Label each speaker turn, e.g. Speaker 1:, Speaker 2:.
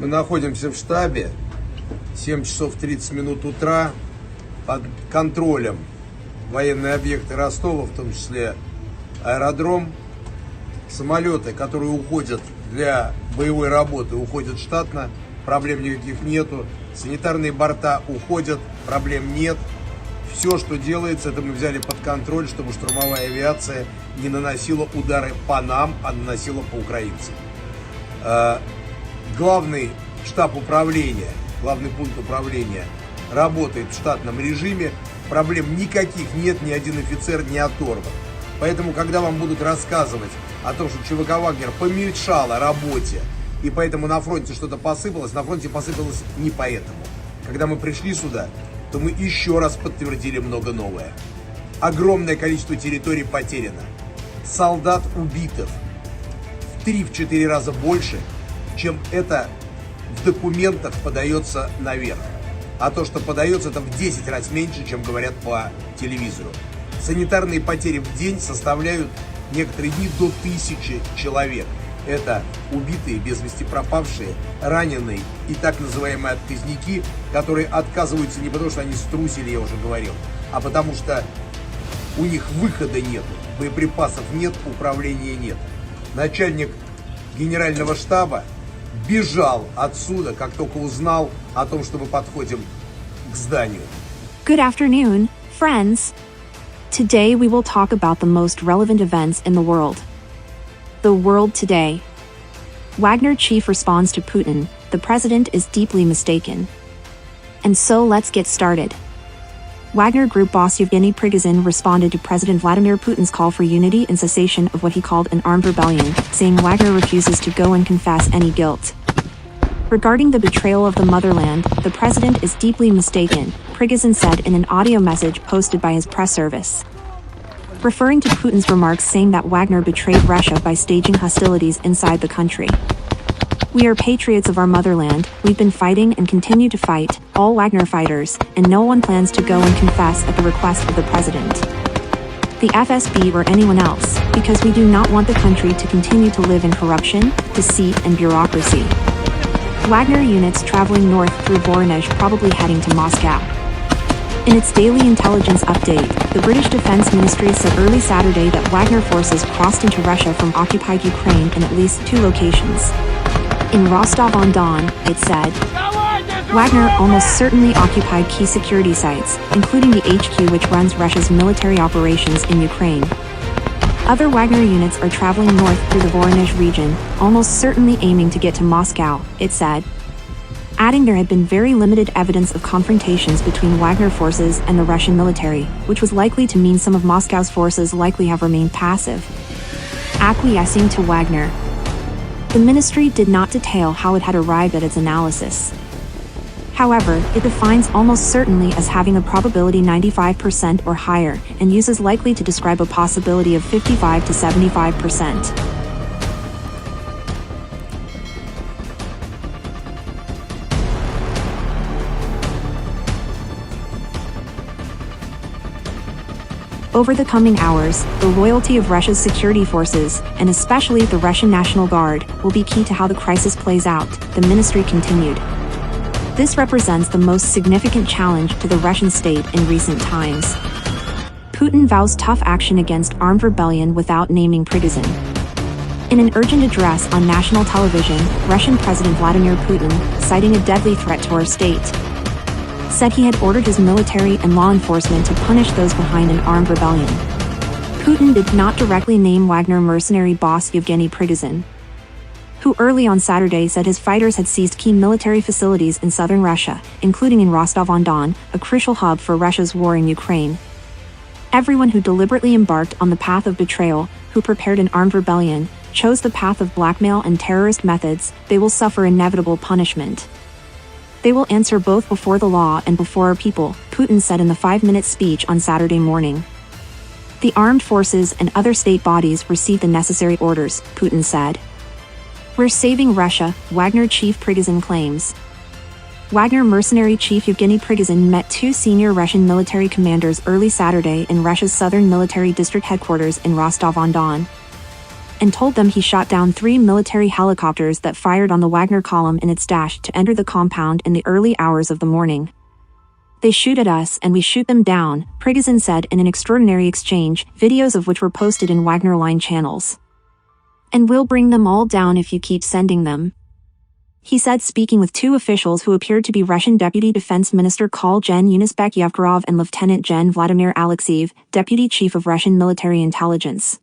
Speaker 1: Мы находимся в штабе, 7 часов 30 минут утра, под контролем военные объекты Ростова, в том числе аэродром. Самолеты, которые уходят для боевой работы, уходят штатно, проблем никаких нету. Санитарные борта уходят, проблем нет. Все, что делается, это мы взяли под контроль, чтобы штурмовая авиация не наносила удары по нам, а наносила по украинцам. Главный штаб управления, главный пункт управления работает в штатном режиме. Проблем никаких нет, ни один офицер не оторван. Поэтому, когда вам будут рассказывать о том, что ЧВК «Вагнер» помешала работе, и поэтому на фронте что-то посыпалось, на фронте посыпалось не поэтому. Когда мы пришли сюда, то мы еще раз подтвердили много новое. Огромное количество территорий потеряно. Солдат убитых в 3-4 раза больше, чем это в документах подается наверх. А то, что подается, это в 10 раз меньше, чем говорят по телевизору. Санитарные потери в день составляют некоторые дни до 1000 человек. Это убитые, без вести пропавшие, раненые и так называемые отказники, которые отказываются не потому, что они струсили, я уже говорил, а потому что у них выхода нет, боеприпасов нет, управления нет. Начальник генерального штаба бежал отсюда, как только узнал о том, что мы подходим к зданию.
Speaker 2: Good afternoon, friends. Today we will talk about the most relevant events in the world. The world today. Wagner chief responds to Putin, the president is deeply mistaken. And so let's get started. Wagner Group boss Yevgeniy Prigozhin responded to President Vladimir Putin's call for unity and cessation of what he called an armed rebellion, saying Wagner refuses to go and confess any guilt. Regarding the betrayal of the motherland, the president is deeply mistaken, Prigozhin said in an audio message posted by his press service. Referring to Putin's remarks saying that Wagner betrayed Russia by staging hostilities inside the country. We are patriots of our motherland, we've been fighting and continue to fight, all Wagner fighters, and no one plans to go and confess at the request of the president. The FSB or anyone else, because we do not want the country to continue to live in corruption, deceit and bureaucracy. Wagner units traveling north through Voronezh probably heading to Moscow. In its daily intelligence update, the British Defense Ministry said early Saturday that Wagner forces crossed into Russia from occupied Ukraine in at least 2 locations. In Rostov-on-Don, it said, Wagner almost certainly occupied key security sites, including the HQ which runs Russia's military operations in Ukraine. Other Wagner units are traveling north through the Voronezh region, almost certainly aiming to get to Moscow, it said. Adding there had been very limited evidence of confrontations between Wagner forces and the Russian military, which was likely to mean some of Moscow's forces likely have remained passive, acquiescing to Wagner. The ministry did not detail how it had arrived at its analysis. However, it defines almost certainly as having a probability 95% or higher, and uses likely to describe a possibility of 55 to 75%. Over the coming hours, the loyalty of Russia's security forces, and especially the Russian National Guard, will be key to how the crisis plays out, the ministry continued. This represents the most significant challenge to the Russian state in recent times. Putin vows tough action against armed rebellion without naming Prigozhin. In an urgent address on national television, Russian President Vladimir Putin, citing a deadly threat to our state, said he had ordered his military and law enforcement to punish those behind an armed rebellion. Putin did not directly name Wagner mercenary boss Yevgeniy Prigozhin, who early on Saturday said his fighters had seized key military facilities in southern Russia, including in Rostov-on-Don, a crucial hub for Russia's war in Ukraine. Everyone who deliberately embarked on the path of betrayal, who prepared an armed rebellion, chose the path of blackmail and terrorist methods, they will suffer inevitable punishment. They will answer both before the law and before our people, Putin said in the 5-minute speech on Saturday morning. The armed forces and other state bodies received the necessary orders, Putin said. We're saving Russia, Wagner chief Prigozhin claims. Wagner mercenary chief Yevgeniy Prigozhin met 2 senior Russian military commanders early Saturday in Russia's southern military district headquarters in Rostov-on-Don. and told them he shot down 3 military helicopters that fired on the Wagner column in its dash to enter the compound in the early hours of the morning. They shoot at us and we shoot them down, Prigozhin said in an extraordinary exchange, videos of which were posted in Wagner line channels. And we'll bring them all down if you keep sending them, he said, speaking with 2 officials who appeared to be Russian Deputy Defense Minister Kol Gen Yunusbek Yevgorov and Lieutenant Gen Vladimir Alexeyev, Deputy Chief of Russian Military Intelligence.